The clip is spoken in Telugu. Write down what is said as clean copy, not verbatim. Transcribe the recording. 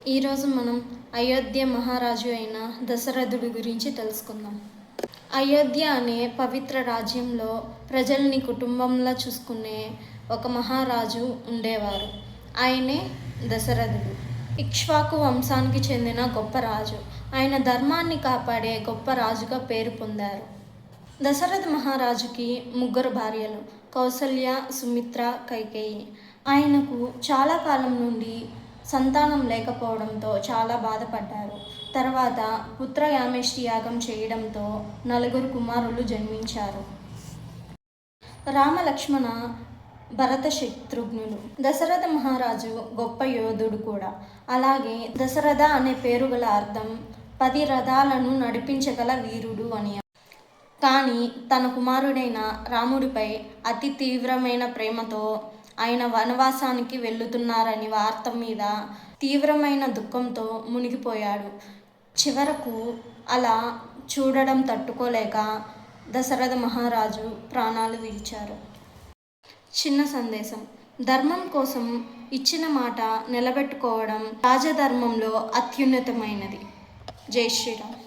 ఈరోజు మనం అయోధ్య మహారాజు అయిన దశరథుడి గురించి తెలుసుకుందాం. అయోధ్య అనే పవిత్ర రాజ్యంలో ప్రజల్ని కుటుంబంలా చూసుకునే ఒక మహారాజు ఉండేవారు. ఆయనే దశరథుడు. ఇక్ష్వాకు వంశానికి చెందిన గొప్ప రాజు. ఆయన ధర్మాన్ని కాపాడే గొప్ప రాజుగా పేరు పొందారు. దశరథ మహారాజుకి 3 భార్యలు: కౌసల్య, సుమిత్ర, కైకేయి. ఆయనకు చాలా కాలం నుండి సంతానం లేకపోవడంతో చాలా బాధపడ్డారు. తర్వాత పుత్రయామేష్టి యాగం చేయడంతో 4 కుమారులు జన్మించారు: రామ, లక్ష్మణ, భరత, శత్రుఘ్నులు. దశరథ మహారాజు గొప్ప యోధుడు కూడా. అలాగే దశరథ అనే పేరు గల అర్థం 10 రథాలను నడిపించగల వీరుడు అని. కానీ తన కుమారుడైన రాముడిపై అతి తీవ్రమైన ప్రేమతో ఆయన వనవాసానికి వెళుతున్నారని వార్త మీద తీవ్రమైన దుఃఖంతో మునిగిపోయాడు. చివరకు అలా చూడడం తట్టుకోలేక దశరథ మహారాజు ప్రాణాలు విడిచారు. చిన్న సందేశం: ధర్మం కోసం ఇచ్చిన మాట నిలబెట్టుకోవడం రాజధర్మంలో అత్యున్నతమైనది. జై శ్రీరామ్.